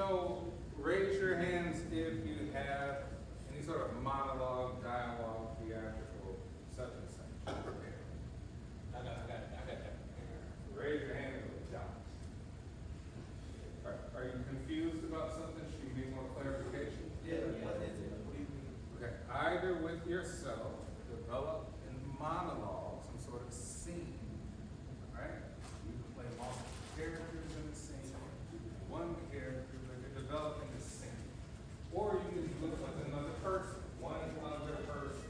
So raise your hands if you have any sort of monologue, dialogue, theatrical, such and such prepared. I got that. Raise your hand if you don't. Are you confused about something? Should you need more clarification? Yeah, what is it? What do you mean? Okay, either with yourself, develop in monologue some sort of scene, right? You can play multiple characters in the scene, one character, but you're developing the scene. Or you can look with another person, one other person,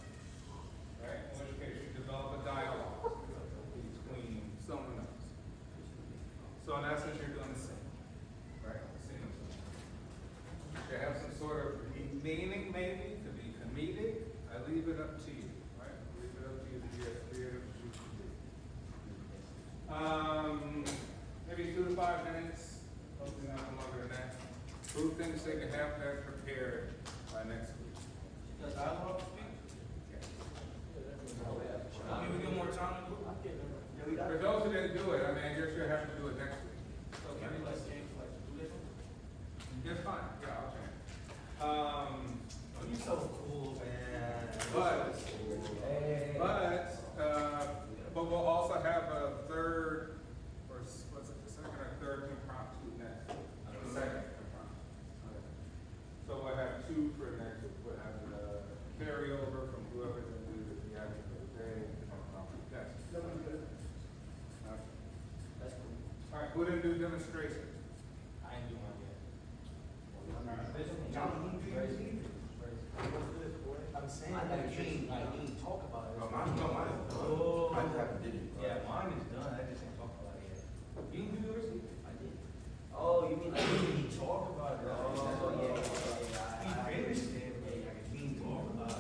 right? In which case you develop a dialogue between someone else. So in essence, you're doing the same, right? The same. You have some sort of meaning, maybe, to be comedic. I leave it up to you, right? Leave it up to you to be as creative as you can be. Maybe 2 to 5 minutes, hopefully not longer than that. Who thinks they can have that prepared by next week? The dialogue speak? Give me more time to do it. For those who didn't do it, I mean, I guess you'll have to do it next week. So can we like change like 2 days? It's fine, yeah, I'll change. You so cool, man. But we'll also have a third, or what's it, the second or third impromptu next. The second impromptu. So we'll have 2 for next week. We'll have the carryover from whoever can do the theatrical today. Yes. That's cool. All right, who didn't do demonstration? I ain't doing one yet. I'm saying I that didn't I didn't talk about it. Oh, mine is done. Oh. I just haven't did it. Yeah, mine is done. I just didn't talk about it yet. You didn't do yours either? I did. Oh, you mean like you didn't talk about it? Oh, yeah. yeah. He finished it. Yeah, he didn't talk about it.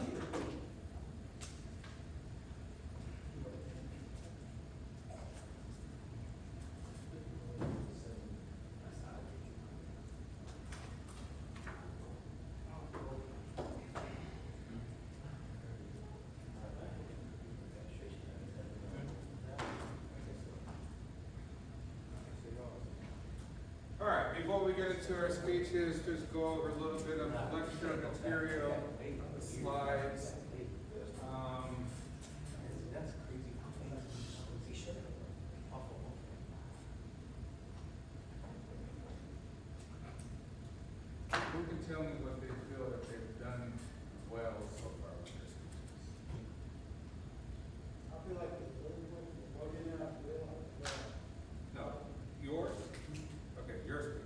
All right, before we get into our speeches, just go over a little bit of lecture material, the slides. That's crazy. Who can tell me what they feel that they've done well so far with their speeches? I feel like it's working out well. No, yours? Okay, your speeches.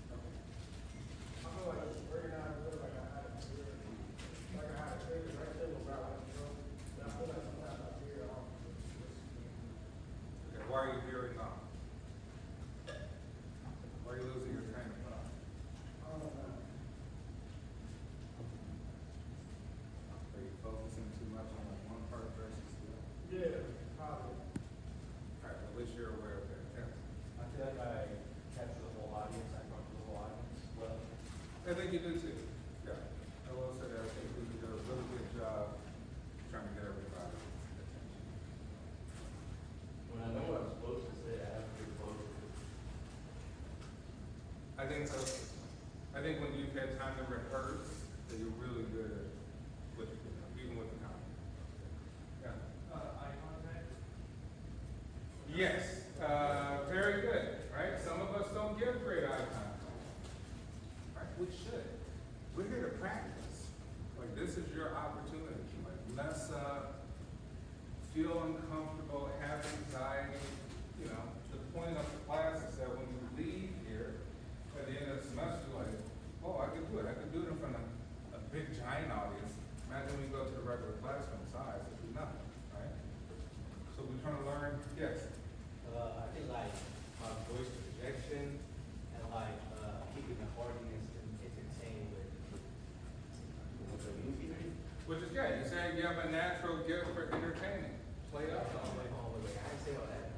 Okay. I feel like it's working out well, like I had a favorite right there about what you know. And I feel like sometimes I veer off. Okay, why are you veering off? Why are you losing your train of thought? I don't know. Are you focusing too much on like one part versus the other? Yeah, probably. All right, well, at least you're aware of that. Yeah. I feel like I capture the whole audience. I talk to the whole audience well. I think you do too. Yeah. I will say that I think we did a really good job trying to get everybody's attention. When I know what I'm supposed to say, I have to be close to it. I think so. I think when you've had time to rehearse, that you're really good at what you do, even with the comedy. Yeah. Eye contact? Yes, very good, right? Some of us don't give great eye contact. Right, we should. We're here to practice. Like, this is your opportunity. Like, mess up, feel uncomfortable, have anxiety. You know, the point of the class is that when you leave here, at the end of the semester, you're like, oh, I can do it. I can do it in front of a big, giant audience. Imagine when you go to the regular classroom size, it'd be nothing, right? So we're trying to learn, yes. I think like my voice projection and like keeping the audience entertained with. Which is good. You're saying you have a natural gift for entertaining. Play up. Oh, wait, I didn't say all that.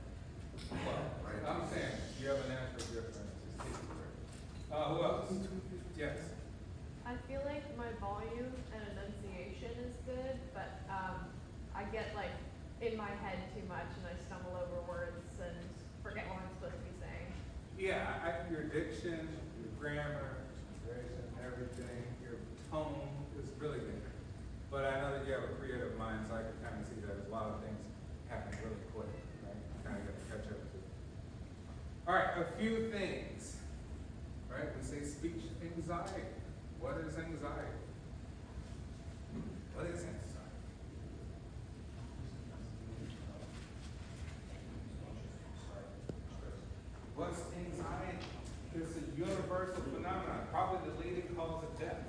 Well, I'm saying you have a natural gift for entertaining. Who else? Yes. I feel like my volume and enunciation is good, but I get like in my head too much and I stumble over words and forget what I'm supposed to be saying. Yeah, your diction, your grammar, punctuation, everything, your tone is really good. But I know that you have a creative mind, so I can kind of see that a lot of things happen really quick, right? You kind of got to catch up to. All right, a few things, right? We say speech anxiety. What is anxiety? What is anxiety? What's anxiety? It's a universal phenomenon, probably the leading cause of death,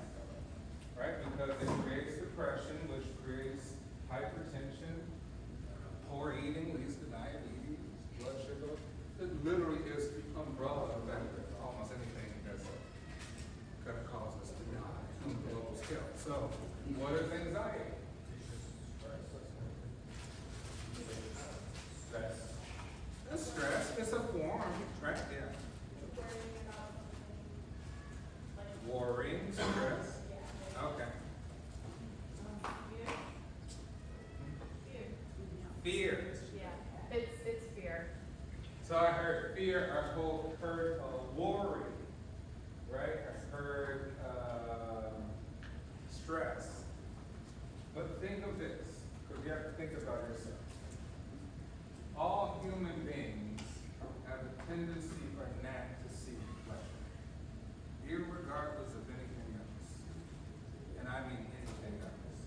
right? Because it creates depression, which creates hypertension, poor eating leads to diabetes, blood sugar. It literally is the umbrella effect of almost anything that's going to cause us to die on a global scale. So, what is anxiety? Stress. It's stress. It's a form, right? Yeah. Worrying, stress. Okay. Fear. Yeah, it's fear. So I heard fear, I heard worry, right? I heard stress. But think of this, because you have to think about yourself. All human beings have a tendency or knack to seek pleasure, irregardless of anything else. And I mean anything else.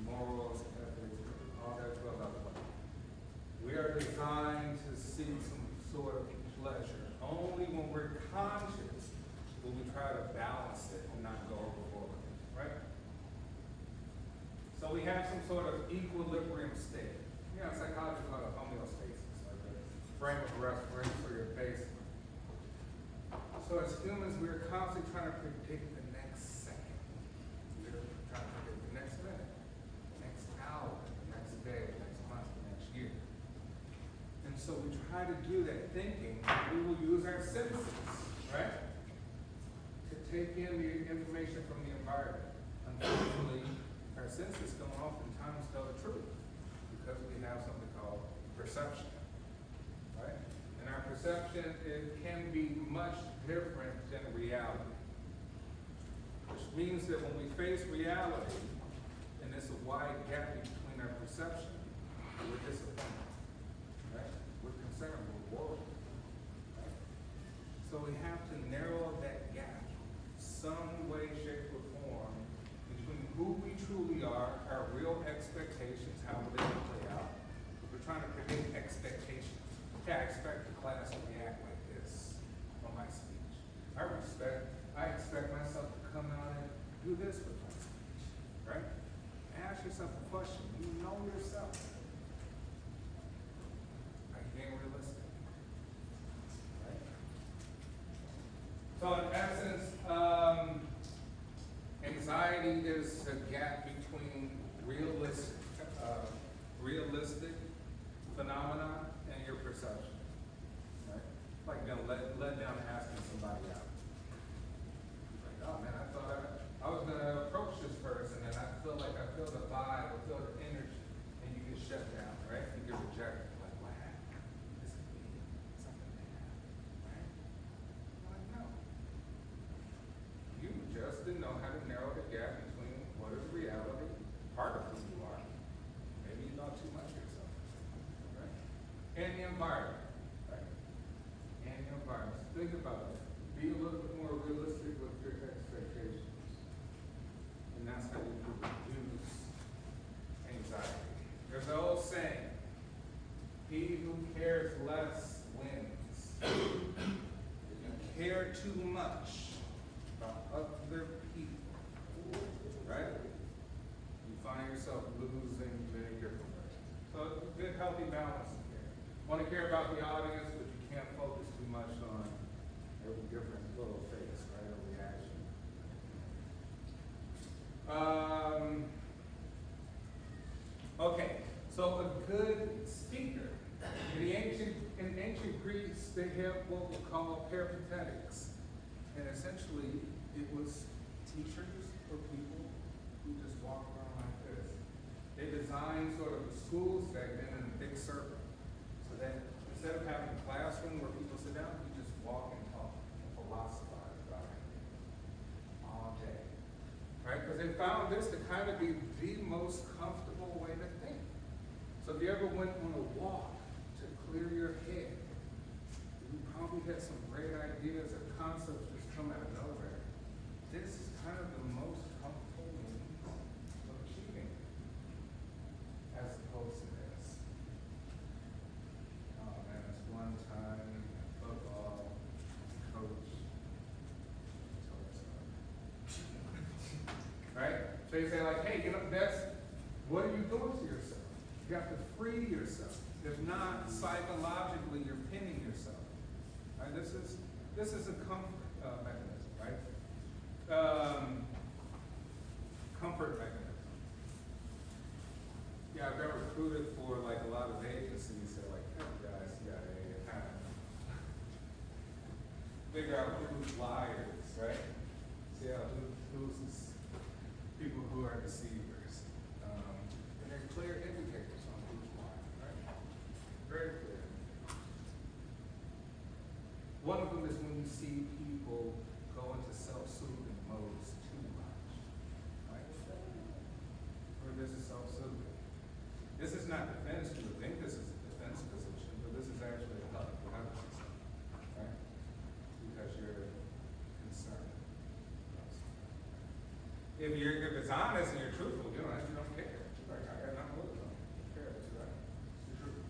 Morals, ethics, all that goes out the way. We are designed to seek some sort of pleasure. Only when we're conscious will we try to balance it and not go overboard, right? So we have some sort of equilibrium state. You know, psychology called it homeostasis, like the frame of reference for your base. So as humans, we're constantly trying to predict the next second. We're trying to predict the next minute, the next hour, the next day, the next month, the next year. And so we try to do that thinking we will use our senses, right? To take in the information from the environment. Unfortunately, our senses don't oftentimes tell the truth because we have something called perception, right? And our perception, it can be much different than reality. Which means that when we face reality, and there's a wide gap between our perception, we're disappointed, right? We're concerned, we're worried, right? So we have to narrow that gap some way, shape, or form between who we truly are, our real expectations, how we're going to play out. We're trying to predict expectations. Yeah, I expect the class to react like this on my speech. I expect myself to come out and do this with my speech, right? Ask yourself a question. You know yourself. Are you being realistic? Right? So in essence, anxiety is a gap between realistic phenomena and your perception. Right? Like let down asking somebody out. Like, oh man, I thought I was gonna approach this person and I feel the vibe, I feel the energy, and you get shut down, right? You get rejected. Like, what happened? Is it me? Something bad happened, right? You're like, no. You just didn't know how to narrow the gap between what is reality, part of who you are. Maybe you thought too much of yourself, right? And the environment, right? And the environment. So think about it. Be a little bit more realistic with your expectations. And that's how you reduce anxiety. There's an old saying, he who cares less wins. If you care too much about other people, right? You find yourself losing many different ways. So it's a good, healthy balance in here. Want to care about the audience, but you can't focus too much on every different little face, right, or reaction. Okay, so a good speaker. In ancient Greece, they had what we call peripatetics. And essentially, it was teachers or people who just walk around like this. They designed sort of a school segment in a big circle. So that instead of having a classroom where people sit down, you just walk and talk and philosophize about great ideas or concepts just come out of nowhere, this is kind of the most helpful means of achieving it, as opposed to this. Oh man, it's one time football coach. Right? So you say like, hey, you know, what are you doing to yourself? You have to free yourself. If not, psychologically, you're pinning yourself. Right? This is a comfort mechanism, right? Comfort mechanism. Yeah, I've got recruited for like a lot of agencies that like, hey guys, CIA, kind of figure out who's liars, right? See how who's people who are deceivers. And there's clear indicators on who's lying, right? Very clear. One of them is when you see people go into self-soothing modes too much, right? Or this is self-soothing. This is not defense. You would think this is a defense position, but this is actually a help. Right? Because you're concerned. If it's honest and you're truthful, you don't care. Like, I got nothing to lose. Who cares, right? It's the truth.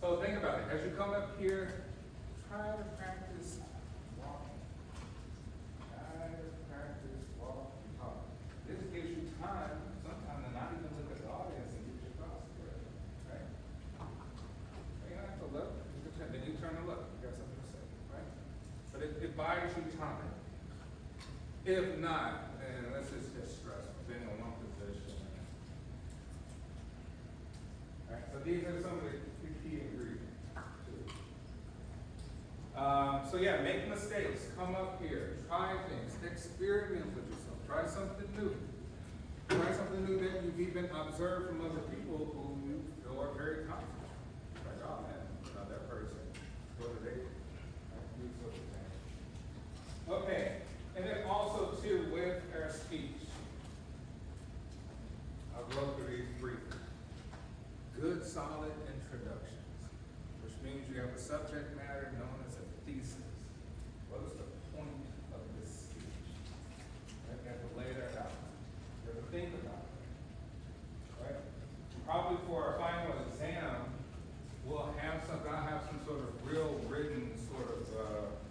So think about it. As you come up here, try to practice walking. Try to practice walking. This gives you time, sometimes to not even look at the audience and get your thoughts clear. Right? You don't have to look. Then you turn and look. You got something to say, right? But it buys you time. If not, then this is just stressful. Being in one position. Right? So these are some of the key ingredients. So yeah, make mistakes. Come up here. Try things. Experiment with yourself. Try something new. Try something new that you've even observed from other people who you feel are very confident. Like, oh man, that person. What do they do? You feel the same. Okay. And then also too, with our speech, I'll go through these briefly. Good, solid introductions, which means you have a subject matter known as a thesis. What is the point of this speech? Right? You have to lay that out. You have to think about it. Right? Probably for our final exam, I'll have some sort of real written sort of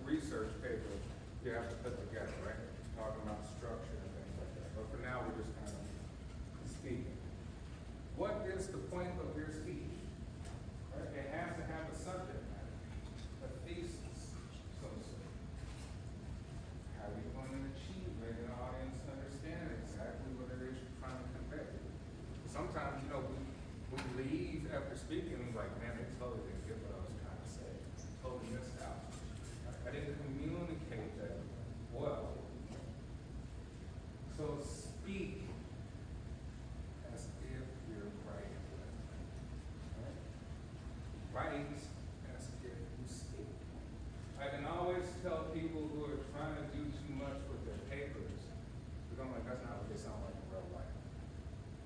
research paper you have to put together, right? Talking about structure and things like that. But for now, we're just kind of speaking. What is the point of your speech? Right? It has to have a subject matter, a thesis, so to speak. How are you going to achieve making the audience understand exactly what it is you're trying to convey? Sometimes, we leave after speaking like, man, they totally didn't get what I was trying to say. Totally missed out. I didn't communicate that well. So speak as if you're writing. Right? Write as if you speak. I can always tell people who are trying to do too much with their papers, because I'm like, that's not what they sound like in real life.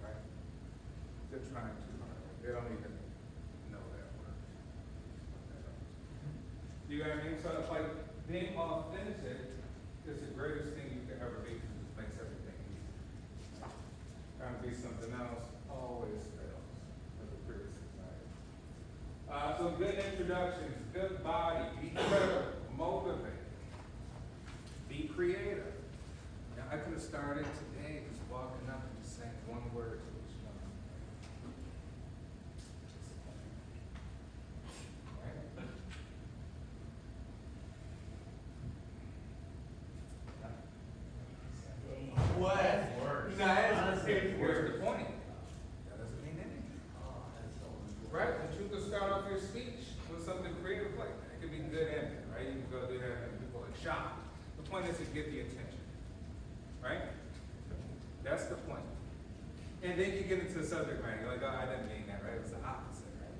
Right? They're trying too hard. They don't even know that word. You know what I mean? So it's like being authentic is the greatest thing you can ever be because it makes everything easy. Trying to be something else always fails with the previous society. So good introductions, good body, be credible, motivate, be creative. Now I could have started today just walking up and just saying one word to each one. What? Worse. Where's the point? That doesn't mean anything. Right? But you can start off your speech with something creative like that. It could be good ending, right? You can go do that and people are shocked. The point is to get the attention. Right? That's the point. And then you get into the subject matter. You're like, oh, I didn't mean that, right? It was the opposite, right?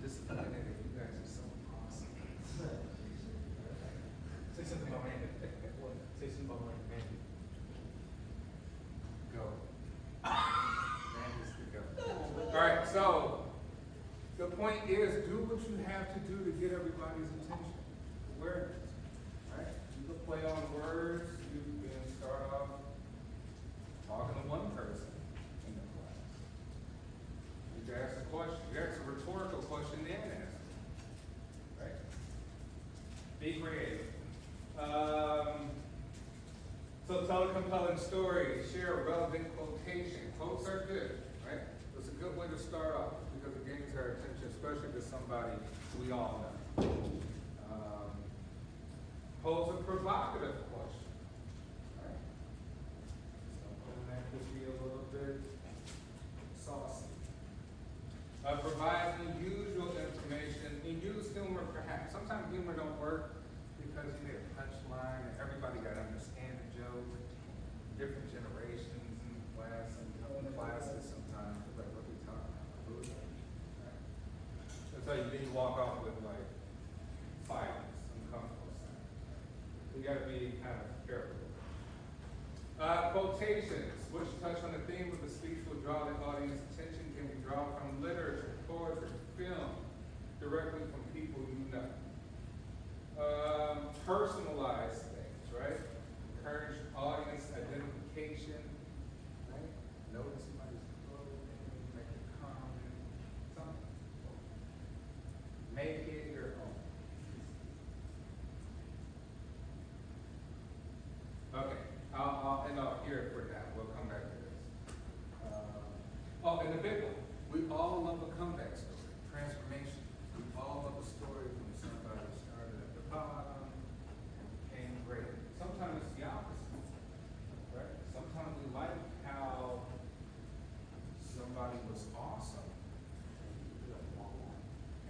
Disappointed that you guys are so awesome. Say something about Randy. Say something about Randy. Go. Randy's the go. All right, so the point is do what you have to do to get everybody's attention. Be creative. So tell a compelling story, share a relevant quotation. Quotes are good, right? It's a good way to start off because it gains our attention, especially to somebody we all know. Pose a provocative question, right? Something that could be a little bit saucy. Provide unusual information and use humor perhaps. Sometimes humor don't work because you need a punchline and everybody got to understand the joke. Different generations in class and classes sometimes. It's like, what are we talking about? Who is that? Right? That's how then you walk off with like silence, uncomfortable silence. You got to be kind of careful. Quotations, which touch on the theme of the speech will draw the audience attention, can be drawn from literature, poetry, film, directly from people you know. Personalize things, right? Encourage audience identification, right? Notice somebody's clothing, make a comment, something. Make it your own. Okay, I'll hear it for now. We'll come back to this. And the big one. We all love a comeback story, transformation. We all love a story from somebody who started at the bottom and became great. Sometimes it's the opposite, right? Sometimes we like how somebody was awesome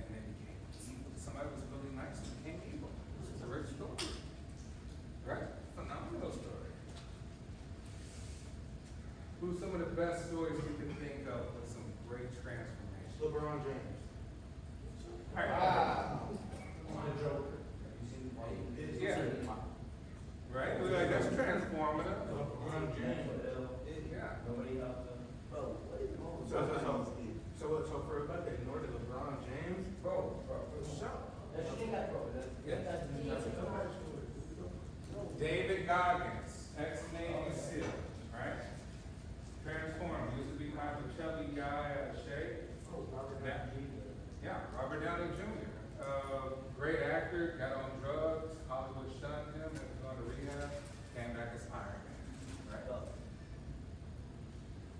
and then became evil. Somebody was really nice and became evil. This is a rich story, right? Phenomenal story. Who's some of the best stories you can think of with some great transformation? LeBron James. All right. Wow. The Joker. Have you seen his? Yeah. Right? We're like, that's transformative. LeBron James. Yeah. Nobody helped them. Bro, what is wrong with so for everybody that ignored LeBron James, bro, for sure. That's the thing I broke. That's David Goggins, ex-Navy SEAL, right? Transformed. Used to be kind of a chubby guy out of shape. Yeah, Robert Downey Jr. Great actor, got on drugs, Hollywood shunned him, and was going to rehab, came back as Iron Man,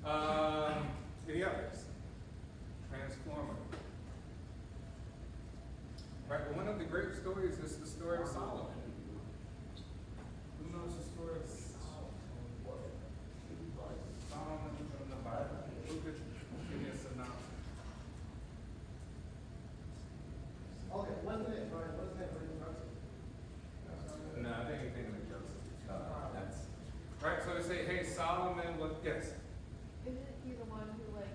right? Any others? Transformative. Right, well, one of the great stories is the story of Solomon. Who knows the story of Solomon? Solomon from the Bible. Who could give me a synopsis? Okay, what's the name, Brian? What's the name? No, I think you're thinking of Joseph. That's right. So they say, hey, Solomon, what? Yes. Isn't he the one who like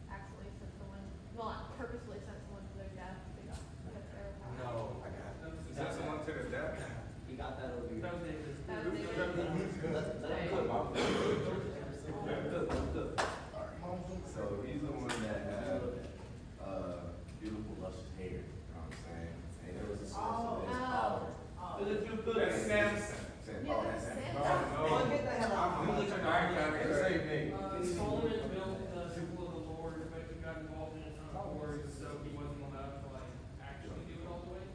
accidentally sent someone, well, not purposely sent someone to their death because they were powerful? No, I got it. Is that someone to the death? He got that over here. That was David. So he's the one that had beautiful luscious hair, you know what I'm saying? And there was a source of his power. That's Samson. Yeah, that's Samson. Oh, Get the hell out. Same name. Solomon built the temple of the Lord, but he got involved in his own wars, so he wasn't allowed to like actually do it all the way,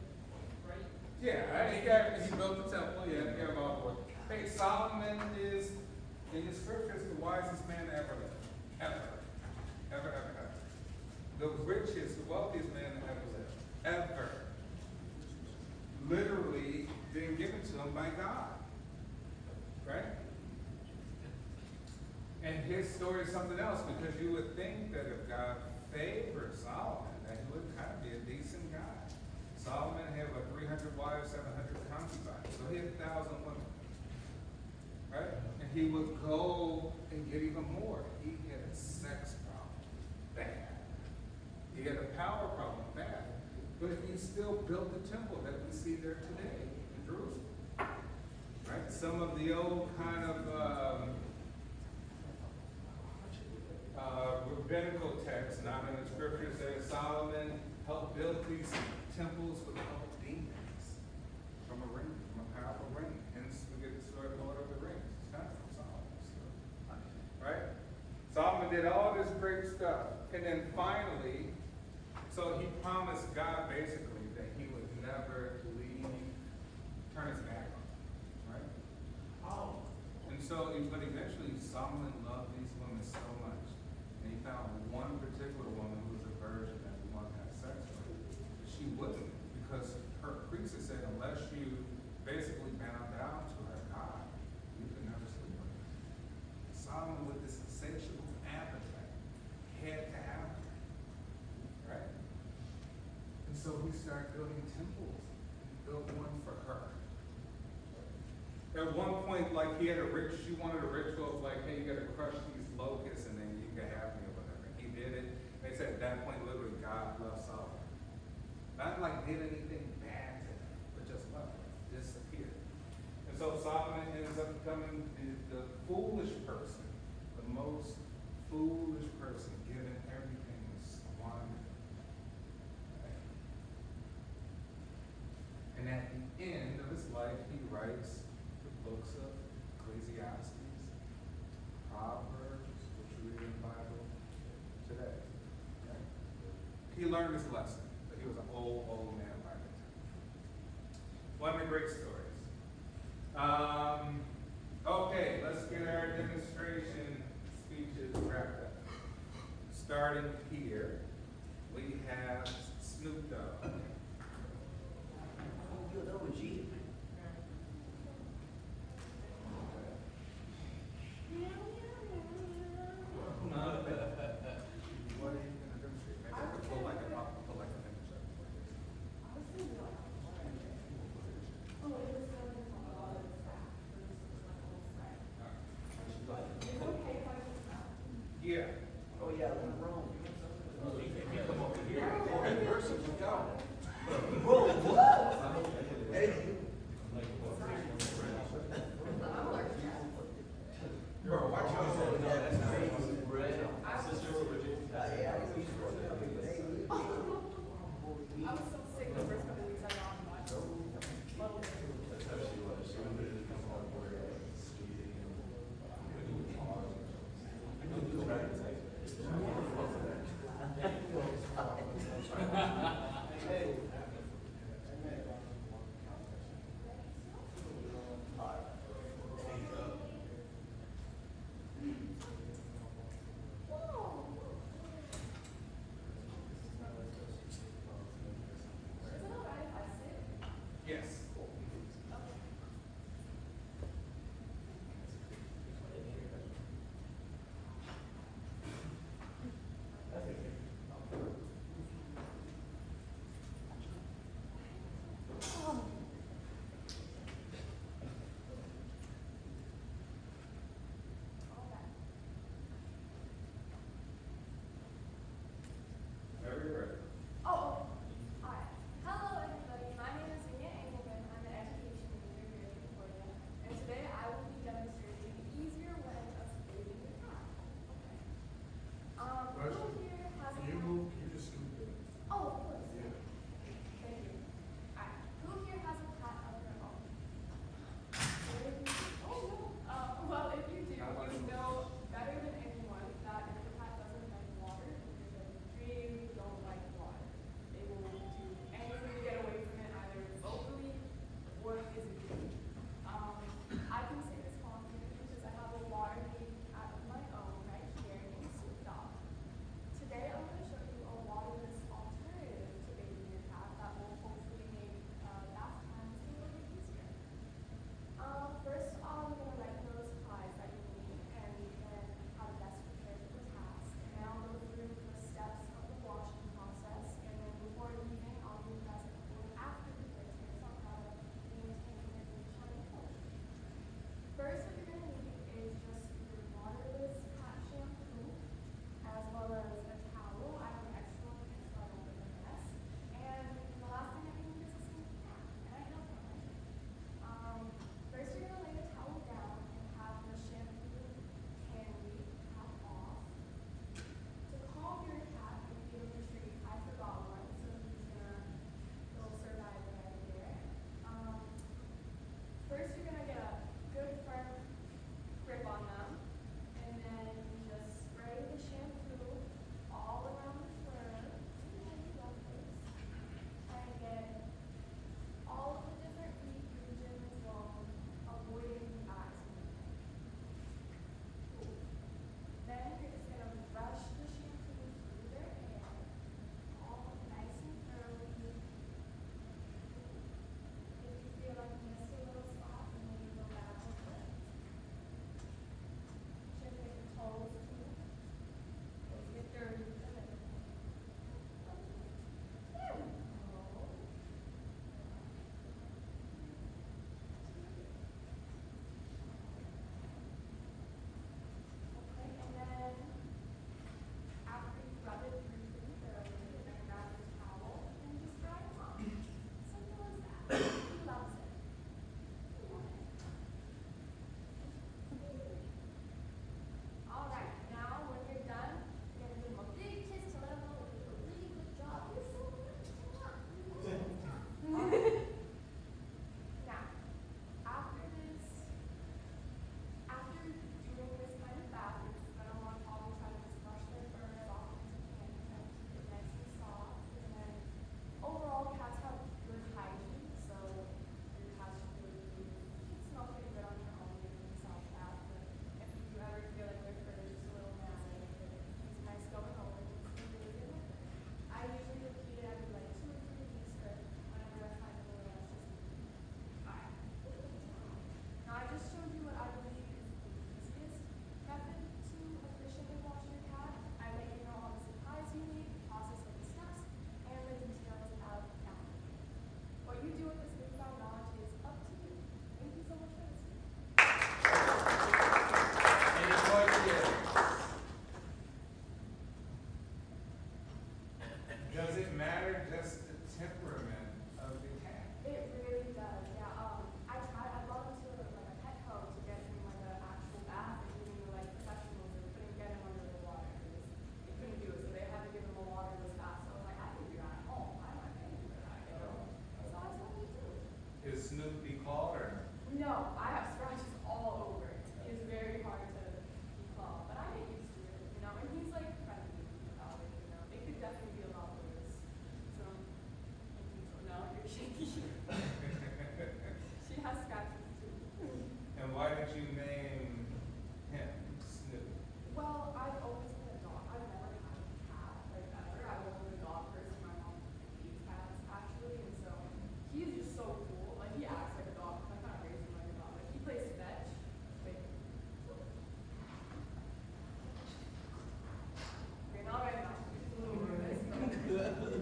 right? Yeah, he built the temple. Yeah, he got all for it. Hey, Solomon is in the scriptures the wisest man ever lived, ever. The richest, the wealthiest man that ever lived, ever. Literally being given to him by God, right? And his story is something else because you would think that if God favored Solomon, that he would kind of be a decent guy. Solomon had 300 wives, 700 concubines, so he had 1,000 women, right? And he would go and get even more. He had a sex problem, bad. He had a power problem, bad. But he still built the temple that we see there today in Jerusalem, right? Some of the old kind of rabbinical texts, not in the scriptures, say Solomon helped build these temples with the help of demons from a ring, from a powerful ring. Hence, we get the story of Lord of the Rings. It's kind of from Solomon, right? Solomon did all this great stuff, and then finally, so he promised God basically that he would never leave Solomon loved these women so much, and he found one particular woman who was a virgin that he wanted to have sex with. She wouldn't, because her priestess said, unless you basically bow down to her God, you could never sleep with her. Solomon, with this insatiable appetite, had to have her, right? And so he started building temples. He built one for her. At one point, like she wanted a ritual of like, hey, you gotta crush these locusts and then you can have me or whatever. He did it. They said at that point, literally, God loved Solomon. Not like did anything bad to him, but just loved him, disappeared. And so Solomon ends up becoming the foolish person, the most foolish person, given everything and squandered. Right? And at the end of his life, he writes the books of Ecclesiastes, Proverbs, which we read in the Bible today. Right? He learned his lesson, but he was an old man by the time. One of the great stories. Okay, let's get our demonstration speeches wrapped up. Starting here, we have Snoop Dogg. Yo, that was G. What are you gonna demonstrate? Maybe I could pull like a image up. Yeah. Oh yeah, I'm wrong. No, I have scratches all over. It's very hard to keep calm, but I get used to it, you know. And he's like friendly about it, you know. It could definitely be a lot worse. So, no, you're shaky. She has scratches too. And why did you name him Snoop? Well, I've always had a dog. I've never had a cat, like ever. I've always been a dog person. My mom hates cats actually, and so he's just so cool. Like he acts like a dog. I kind of raised him like a dog. Like he plays fetch. Wait. Okay, not right now. He's a little nervous.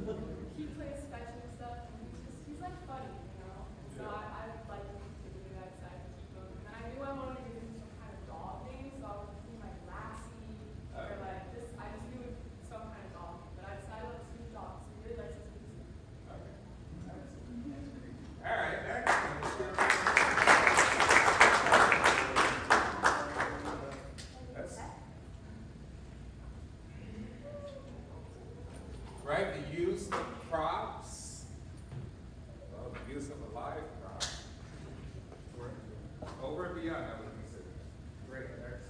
But he plays fetch and stuff, and he's like funny, you know. And so I like him to do that. So I keep him. And I knew I wanted to give him some kind of dog name, so I was thinking like Lassie or like just I just knew some kind of dog name. But I decided on Snoop Dogg. So he really likes his music. Okay. All right, excellent. That's right. The use of props. Well, the use of a live prop. Over and beyond, I would consider. Great, excellent.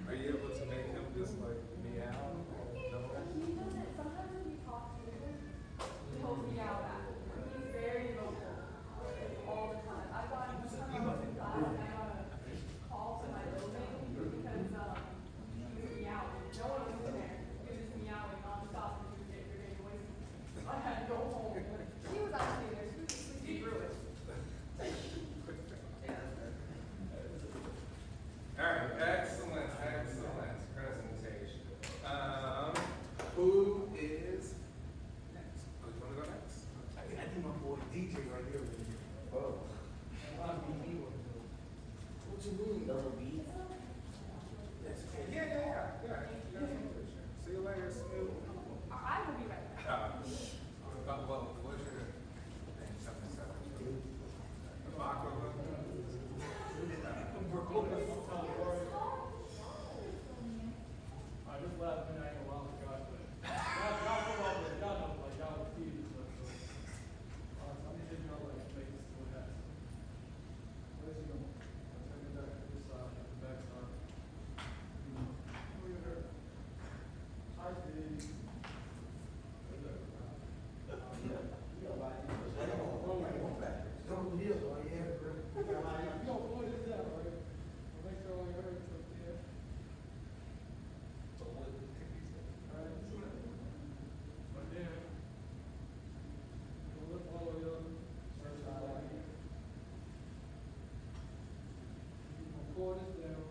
Are you able to make him just like meow? No? He doesn't. Sometimes when we talk to him, he'll meow back. He's very vocal all the time. I got him to come out to class and I got a call to my building because he was meowing. No one was in there. He was just meowing nonstop and he was getting very noisy. So I had to go home. She was actually there. She was sleeping through it. All right, excellent, excellent presentation. Who is next? Who's going to go next? I think my boy DJ right here. Oh, What you mean? Double B? Yeah. See you later, Snoop. I will be right back. Well, what's your name? Something. Baklava? I just left and I ain't a while ago, but y'all from all the, y'all know, like, y'all with TV and stuff, so. I'm just thinking, like, make this to what happens. Where's he going? I'm taking back to this side, the back side. Look at her. Hi, Steve. Yo, boy, this is that, right? I'll make sure all your hurts up there. Alright, but then, we'll look all the way up, start to like here. You're gonna pull this down.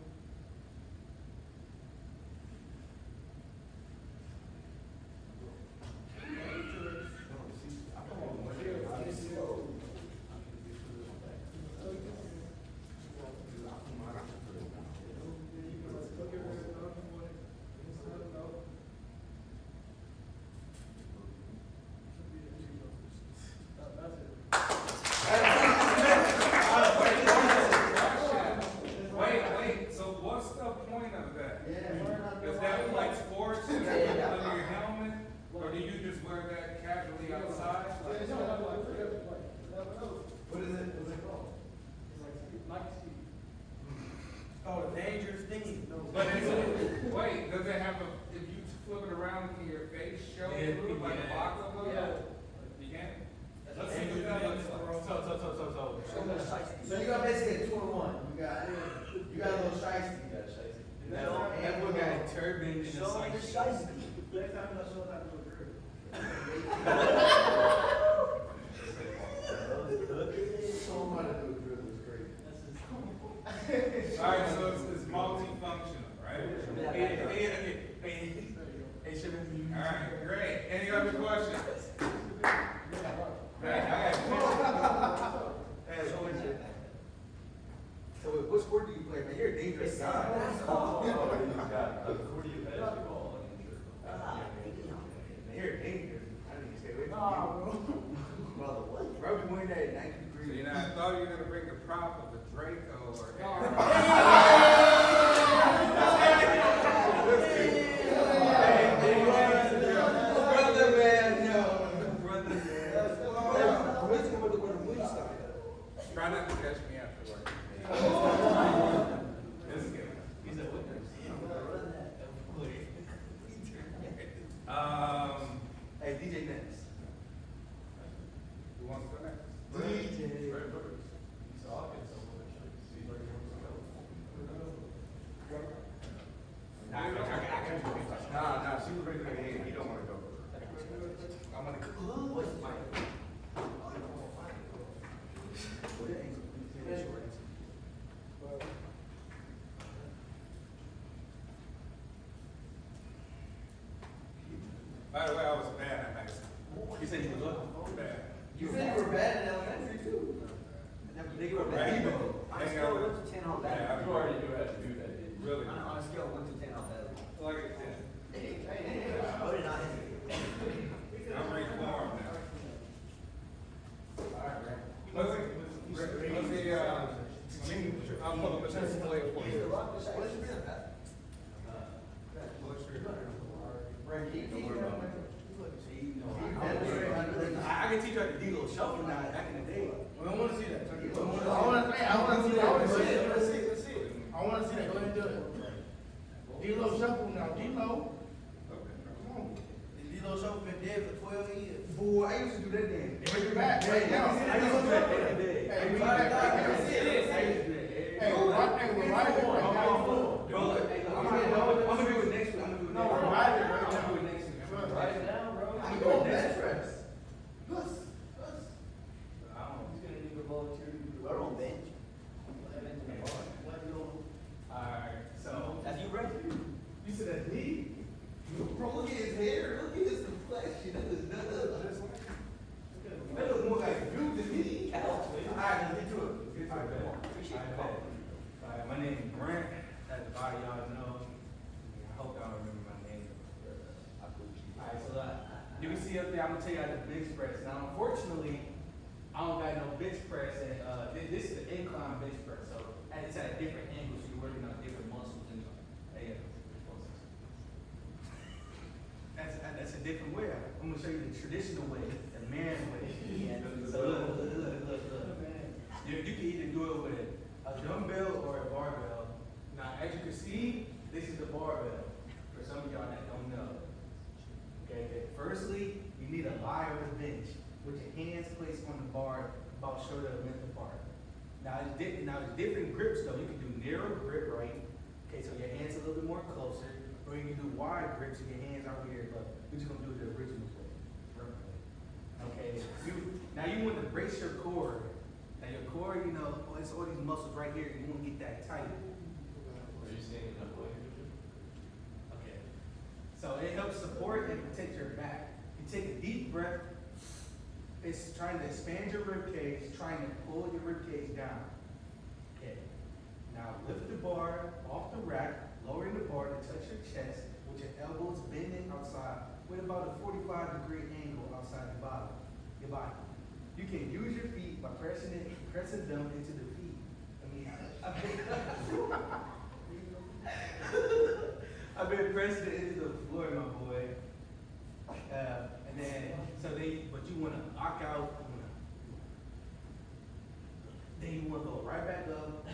Look at where it's done, you want it inside and out. Should be the two numbers. That's it. Wait, so what's the point of that? Is that like sports, is that under your helmet, or do you just wear that casually outside? Yeah, it's not like, you have to like, never know. what is it? What's it called? It's like, Nike ski. Oh, the dangerous thing. But wait, does it have a, if you flip it around, can your face show through like a baklava? Yeah. You can? Let's see what that looks like. So you got basically a 2-in-1. You got a little shiesty. That one got a turban and it's like. Next time I'm not sure how to do a drill. So much to do with drill is great. Alright, so it's multifunctional, right? Alright, great. Any other questions? So what sport do you play, man? You're a dangerous guy. You're dangerous. I need to stay away from you. Bro, we went at 90 So, degrees. you know, I thought you were gonna bring a prop of a Draco or. Hey, By the way, I was bad at high school. You said you was what? Bad. You said you were bad in elementary too. They were Bad. bad. On a scale of 1 to 10, how bad? Yeah, You already knew how to do that, didn't you? Really? On a scale of 1 to 10, how bad? Like a 10. I would not hesitate. I'm reformed now. I'll pull up a test plate for you. What is your real bad? Right, Don't worry about it. I can teach you how to D-Lo shuffle now, back in the day. I wanna see that. I Let's see it. I wanna see that. Go ahead and do it. D-Lo shuffle now. D-Lo. Come on. D-Lo Shuffle been dead for 12 years. Boy, I used to do that then. Bring it back right now. I used to do that back in the day. Hey, bring it back right now. I used to do that. Hey, revive it right now. Bro, I'm gonna do it next week. I'm gonna do it No, next week. revive it right I'm now. gonna do it next week. Write it down, bro. I'm going bench press. I don't know. He's gonna need a volunteer to do it. We're on bench. Alright, so. That's you, right? You said that's me? Bro, look at his hair. Look at his complexion. That is nuts. That looks more like you than me. Alright, let's get to it. Alright, bet. Appreciate the Alright, call. bet. Alright, my name is Brent, as a lot of y'all know. I hope y'all remember my name. Alright, so you can see up there, I'm gonna tell you how to bench press. Now, unfortunately, I don't got no bench press, and this is an incline bench press, so it's at a different angle, so you're working on different muscles and that's a different way. I'm gonna show you the traditional way, the man way. So look. You can either do it with a dumbbell or a barbell. Now, as you can see, this is the barbell. For some of y'all that don't know. Okay. Firstly, you need to lie on the bench with your hands placed on the bar about shoulder length apart. Now, there's different grips though. You can do narrow grip, right? Okay, so your hands a little bit more closer, or you can do wide grips so your hands out here, but we're just gonna do it the original way. Okay, now you want to brace your core. Now your core, it's all these muscles right here, you want to get that tight. Are you standing up like you? Okay. So it helps support and protect your back. You take a deep breath. It's trying to expand your rib cage, trying to pull your rib cage down. Okay. Now lift the bar off the rack, lowering the bar to touch your chest, with your elbows bending outside, with about a 45-degree angle outside your body. You can use your feet by pressing them into the feet. I've been pressing it into the floor, my boy. But you want to knock out. Then you want to go right back up.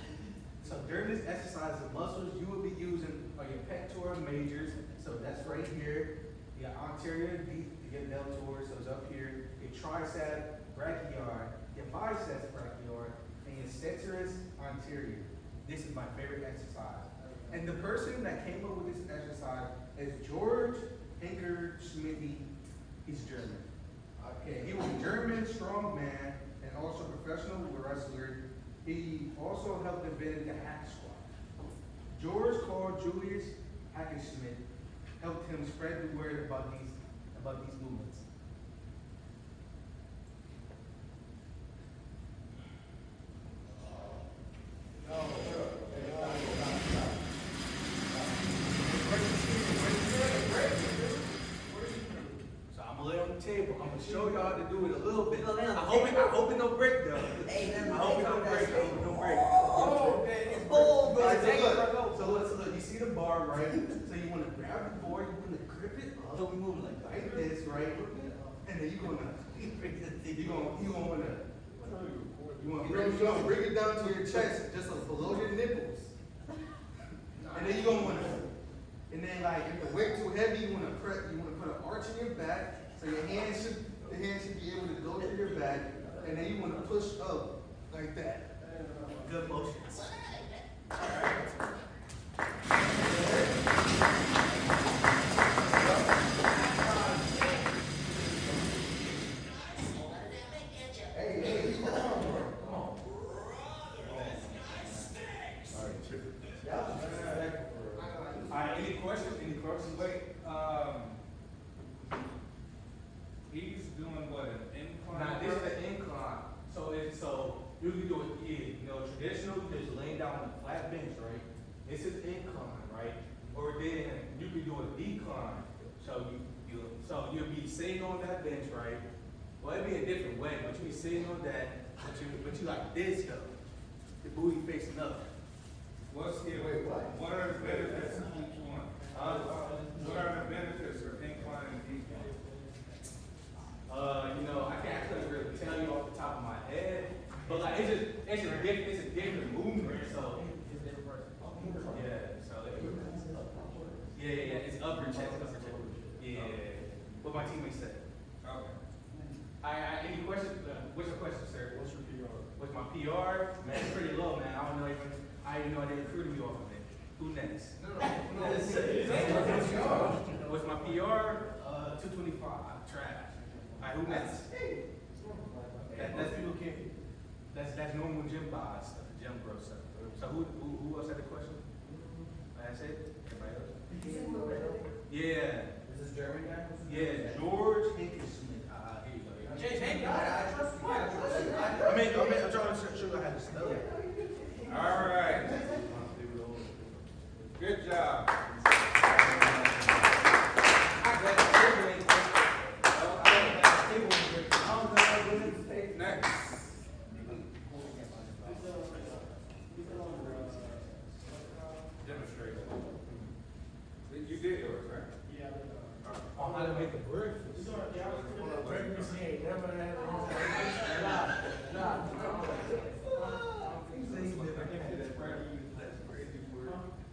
So during this exercise, the muscles you will be using are your pectoral majors. So that's right here. Your anterior deep, your deltoid, so it's up here. Your tricep brachior, your biceps brachior, and your sternus anterior. This is my favorite exercise. And the person that came up with this exercise is George Henker Schmidt. He's German. Okay, he was a German strongman and also a professional wrestler. He also helped invent the hack squat. George called Julius Hackenschmidt helped him spread the word about these movements. So I'm gonna lay on the table. I'm gonna show y'all how to do it a little bit. I hope it don't break though. Hey, I hope it don't break. I hope it don't break. Oh, man, it's bold, bro. Alright, so look, you see the bar, right? So you wanna grab the board, you wanna grip it up. So we moving like This, right? And then you wanna bring it down to your chest, just below your nipples. And then and then like if the weight too heavy, you wanna put an arch in your back, so your hands should be able to go to your back, and then you wanna push up like that. Good motions. Hey, come on, bro. Come on. Alright, any questions? Wait, on that bench, right? Well, it'd be a different way, but you be sitting on that, but you like this though. The booty facing up. What's here? Wait, what? What are the benefits of each one? What are the benefits of incline and decline? You know, I couldn't really tell you off the top of my head, but like it's a different movement. So yeah, so it's upper chest. Yeah, what my teammates said. Okay. Any questions? What's your question, sir? What's your PR? What's my PR? Man, it's pretty low, man. I don't know even. I didn't know they recruited me off of it. Who next? What's my PR? 225. Trash. Alright, who next? That's people can. That's normal gym buy stuff, gym bro stuff. So who else had a question? That's it. Everybody else? Yeah. Is this German guy? Yeah. George Hinkersmith. Here you go. Hey, I trust you. I trust you. I'm trying to show you how to spell it. All right. Good job. Next. Demonstrate. You did yours, right? Yeah. On how to make a breakfast. Breakfast, he ain't never had it.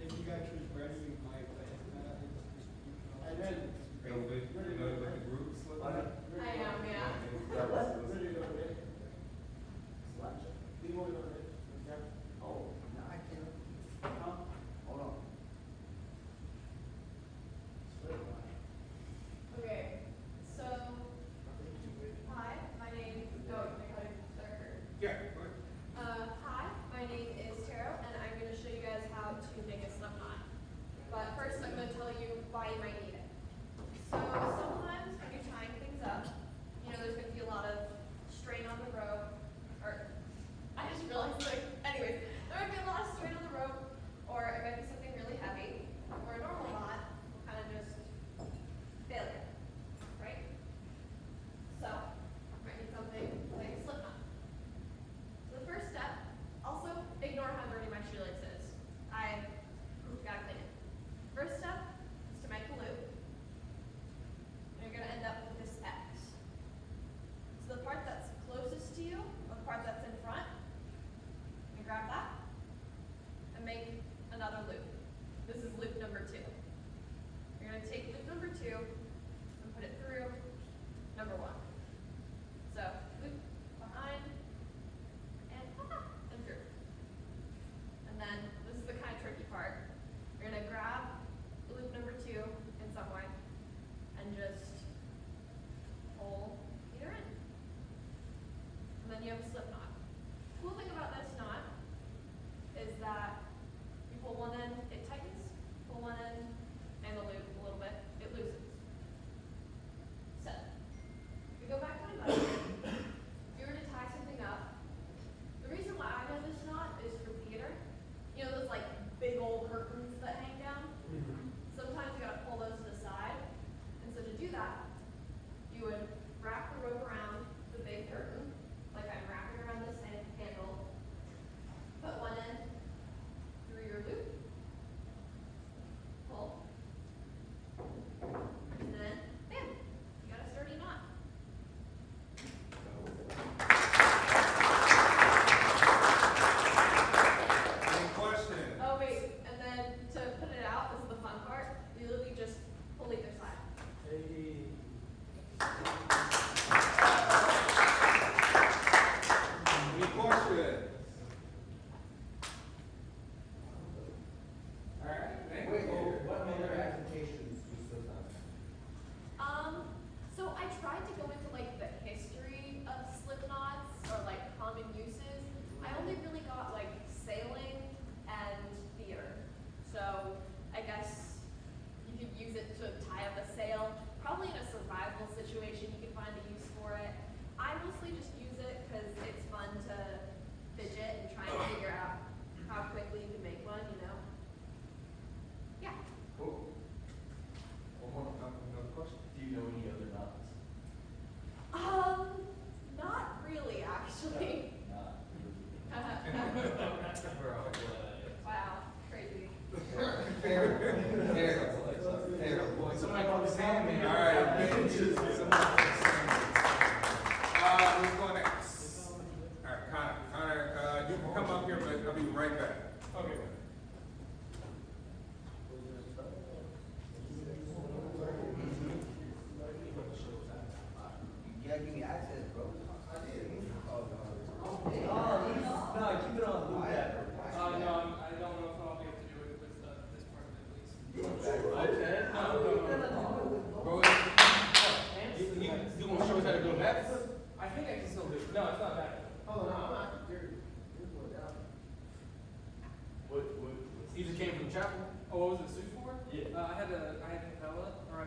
If you got choose Brady, you might play. And then, You know what the groups look like? I am, yeah. ready to go to bed. Do you want to go to bed? Yeah. Oh, no, I can't. Huh? Hold on. Okay, so, hi, my name, no, I start her. Yeah. go ahead. Hi, my name is Taro, and I'm gonna show you guys how to make a slip knot. But first, I'm gonna tell you why you might need it. So sometimes when you're tying things up, you know, there's gonna be a lot of strain on the rope, or, I just realized, like, anyways, there might be a lot of strain on the rope, or it might be something really heavy, or a normal knot will kind of just failure, right? So, might need something like a slip knot. So the first step, also ignore how dirty my shoelace is. I gotta clean it. First step is to make a loop. And you're gonna end up with this X. So the part that's closest to you, or the part that's in front, you grab that and make another loop. This is loop number 2. You're gonna take loop number 2 and put it through number 1. So loop behind and through. And then this is the kind of tricky part. You're gonna grab loop number 2 in some way and just pull either end. And then you have a slip knot. Cool thing about this knot is that you pull one end, it tightens, pull one end, and the loop a little bit, it loosens. So, if we go back to my budget, if you were to tie something up, the reason why I know this knot is for theater. You know those like big old curtains that hang down? Sometimes you gotta pull those to the side. And so to do that, you would wrap the rope around the big curtain, like I'm wrapping around this handle. Put one end through your loop. Pull. And then, bam, you got a sturdy knot. Any questions? Oh wait, and then to put it out, this is the fun part. You literally just pull either side. Any questions? All right. Thank Wait, you. what other applications do you still have? So I tried to go into like the history of slip knots or like common uses. I only really got like sailing and theater. So I guess you could use it to tie up a sail. Probably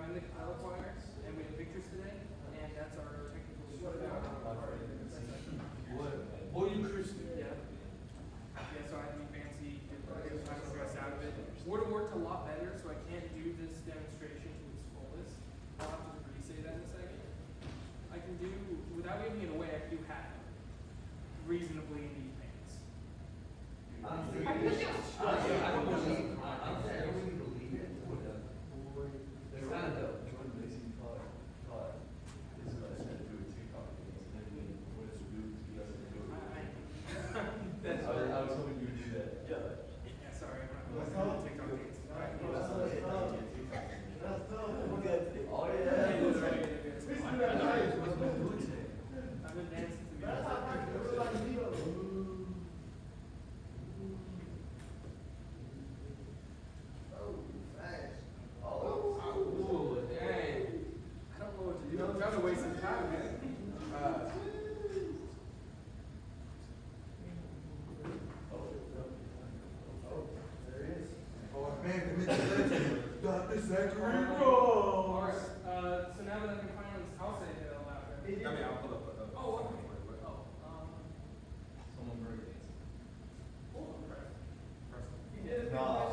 I'm the compile choir, and we have pictures today, and that's our technical showdown. Boy, you Christian. Yeah. Yeah, so I had to be fancy, get time to dress out of it. Would have worked a lot better, so I can't do this demonstration to its fullest. I'll have to re-say that in a second. I can do, without giving it away, I can do half of it. Reasonably in these pants. Honestly, Are you just- honestly, I don't believe, honestly, I don't really believe it. It's kind of dope. That's I was hoping you would do that. Yeah. Yeah, sorry, I'm not gonna take on things. Oh, yeah. I've been dancing to That's how music. I feel like Leo. Ooh, dang. I don't know what to do. I'm trying to waste some time, man. Oh, man, Dr. Zachary Alright, so now that I can finally, I'll say it out loud. I mean, I'll pull up a. Oh, okay. Wait. Oh, Someone break it. hold on, Brett. Nah.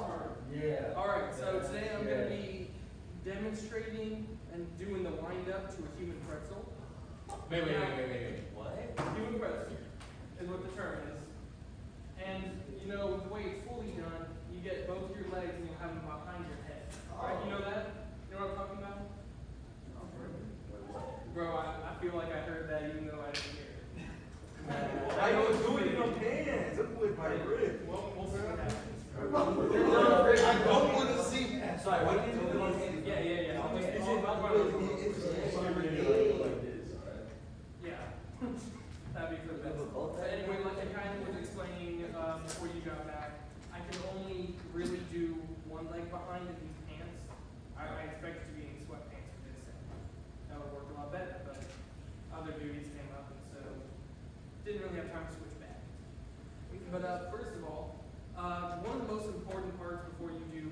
Yeah. Alright, so today I'm gonna be demonstrating and doing the wind up to a human pretzel. Wait. What? Human pretzel is what the term is. And, you know, the way it's fully done, you get both your legs and you'll have them behind your head. Right? You know that? You know what I'm talking about? Bro, I feel like I heard that even though I didn't hear it. I was doing it on pants. I'm with my wrist. We'll see what happens. I don't want to see that. Sorry, what did you do on pants? Yeah. Yeah. That'd be for the best. So anyway, like I kind of was explaining before you got back, I can only really do one leg behind in these pants. I expected to be in sweatpants for this. That would work a lot better, but other duties came up, and so didn't really have time to switch back. But first of all, one of the most important parts before you do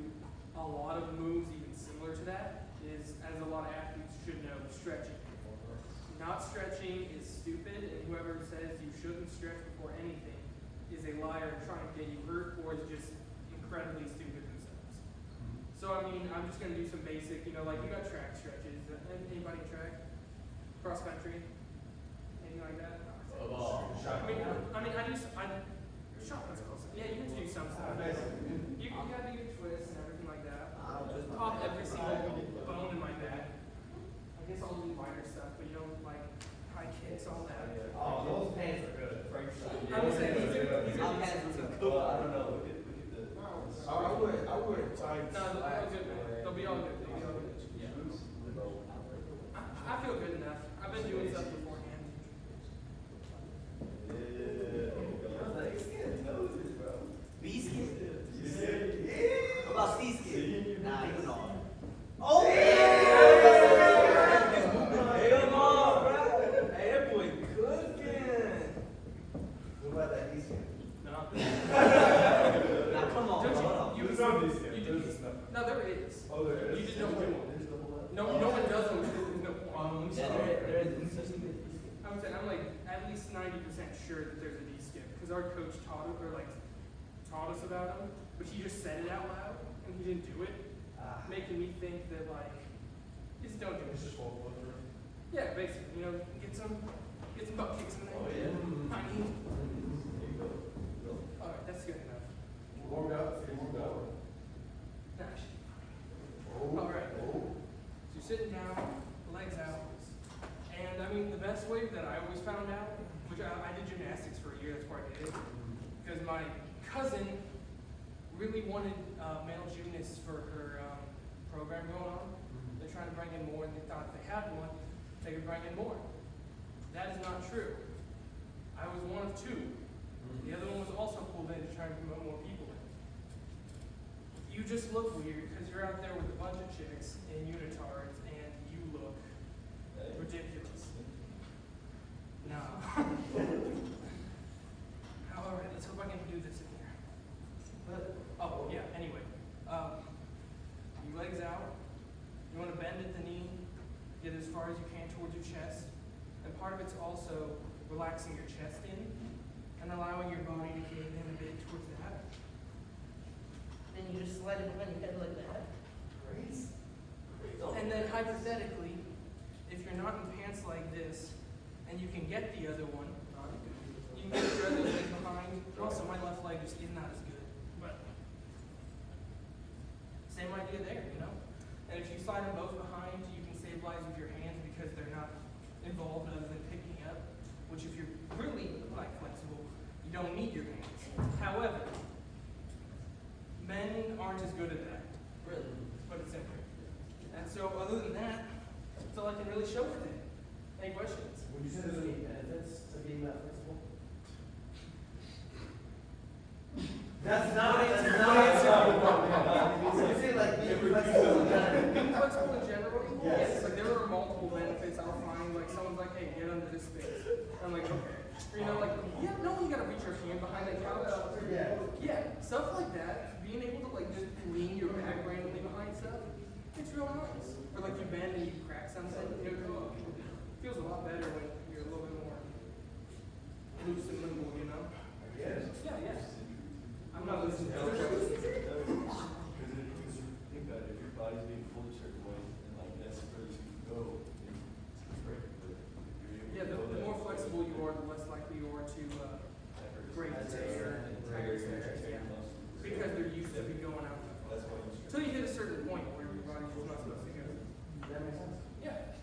a lot of moves, even similar to that, is, as a lot of athletes should know, stretching. Not stretching is stupid, and whoever says you shouldn't stretch before anything is a liar trying to get you hurt, or is just incredibly stupid themselves. So I mean, I'm just gonna do some basic, like you got track stretches. Anybody track? Cross country? Anything like that? Shotgun's close. Yeah, you can do some stuff. You gotta do your twists and everything like that. Pop every single bone in my back. I guess I'll do minor stuff, but like high kicks, all that. Oh, those pants are good. Frank's I would say these are Well, I don't know. Look at the. I wear tights. No, they'll be all good. They'll be all good. Yeah. I feel good enough. I've been doing stuff beforehand. What about C-skin? Nah, you know. Oh! Hell no, bro. Hey, that boy cooking. What about that D-skin? No. Now, come on, Don't bro. you There's no do There's no. No, there is. Oh, there is. You just don't do them. There's no what? No one does them because there's no point. There is such a thing. I'm like at least 90% sure that there's a D-skip because our coach taught us about them, but he just said it out loud and he didn't do it, making me think that just don't do it. It's just full blood. Yeah, basically, get some butt kicks in there. Oh, yeah. I mean, There you go. all right, that's good enough. Warmed up. Nah, all right. So you're sitting down, legs out, and I mean the best way that I always found out, which I did gymnastics for a year. That's why I did it, because my cousin really wanted male gymnasts for her program going on. They're trying to bring in more, and they thought if they had one, they could bring in more. That is not true. I was one of two. The other one was also pulled in to try and promote more people in. You just look weird because you're out there with a bunch of chicks in unitards, and you look ridiculous. No. All right, let's hope I can do this in here. Anyway, you legs out. You want to bend at the get as far as you can towards your chest. And part of it's also relaxing your chest in and allowing your body to cave in a bit towards that. Then you just slide it behind your head like that. And then hypothetically, if you're not in pants like this, and you can get the other one, you can get your other leg behind. Also, my left leg just is not as good, but same idea there, you know? And if you slide them both behind, you can stabilize with your hands because they're not involved other than picking up, which if you're really like flexible, you don't need your hands. However, men aren't as good at that, really, but it's simple. And so other than that, that's all I can really show for today. Any questions? Would you say there's any benefits to being that flexible? That's not. Would you say like being flexible? Being flexible in general, yes. Like there are multiple benefits. I'll find like someone's like, hey, get under this space. I'm like, okay. Or, you know, like, yeah, no, you gotta reach your hand behind that couch. Yeah, stuff like that. Being able to like just lean your back randomly behind stuff, it's real nice. Or like you bend and you crack something. It feels a lot better when you're a little bit more loose and nimble, you know? Yes. Yeah, yeah. I'm not listening to Because if you think about it, if your body's being pulled a certain way, and like that's as far as you can go, it's great. But if you're able yeah, to go the that more far, flexible you are, the less likely you are to break that's tear and tear, yeah. Because they're used to be going out that far. That's why you Until you hit a certain point where your body's just not supposed to go. That makes sense. Yeah.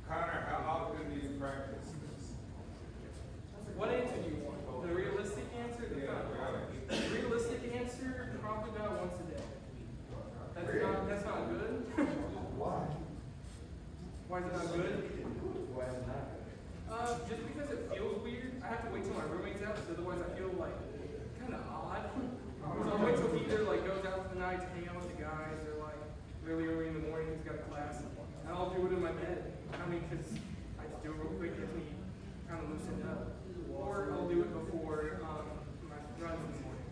Connor, how often do you practice this? What answer do you want? The realistic answer? The realistic answer, probably about once a day. That's not good. Why? Why is it not good? Why is it not good? Just because it feels weird. I have to wait till my roommate's out, because otherwise I feel like kind of odd. So I'll wait till he either like goes out for the night to hang out with the guys, or like really early in the morning he's got a class, and I'll do it in my bed. I mean, because I just do it real quick, gets me kind of loosened up. Or I'll do it before my runs in the morning.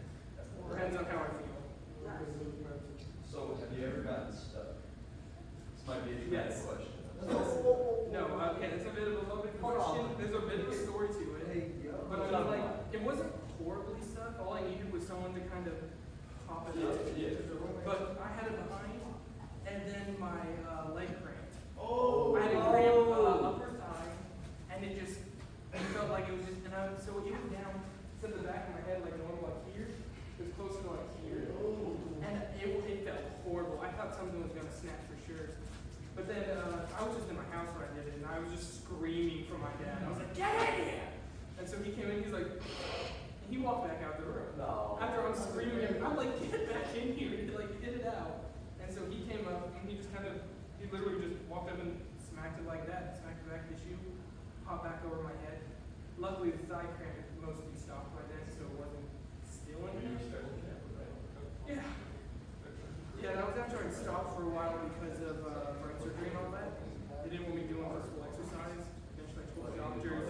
Depends on how I feel. So have you ever gotten stuck? This might be a Yes. question. No, okay, it's a bit of a loaded question. There's a bit of a story to it. But I mean, like, it wasn't horribly stuck. All I needed was someone to kind of pop it up. But I had it behind, and then my leg cramped. I had a cramp upper thigh, and it just felt like it was just, so it was down to the back of my head, like normal, like here. It was closer to like here. And it felt horrible. I thought something was going to snap for sure. But then I was just in my house when I did it, and I was just screaming for my dad. I was like, get out of here! And so he came in, he's like, and he walked back out the room. No. After I'm screaming, I'm like, get back in here, like, get it out. And so he came up, and he literally just walked up and smacked it like that, smacked the back of the shoe, popped back over my head. Luckily, the thigh cramp had mostly stopped by then, so it wasn't still in there. Yeah. Yeah, that was after I'd stopped for a while because of brain surgery and all that. They didn't want me doing physical exercise. Eventually, I told the doctors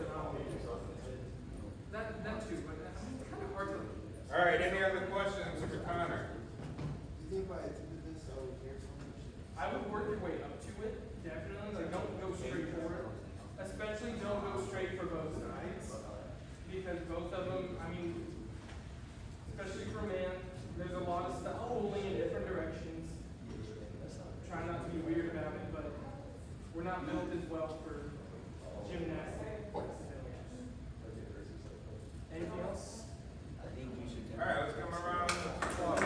that too, but it's kind of hard to. All right, any other questions for Connor? You think by attending this, I would hear so much? I would work your way up to it, definitely. Like, don't go straight for it. Especially don't go straight for both sides. Because both of them, I mean, especially for a man, there's a lot of stuff pulling in different directions. Try not to be weird about it, but we're not built as well for gymnastics. Anything else? I think you should. All right, let's come around and applause.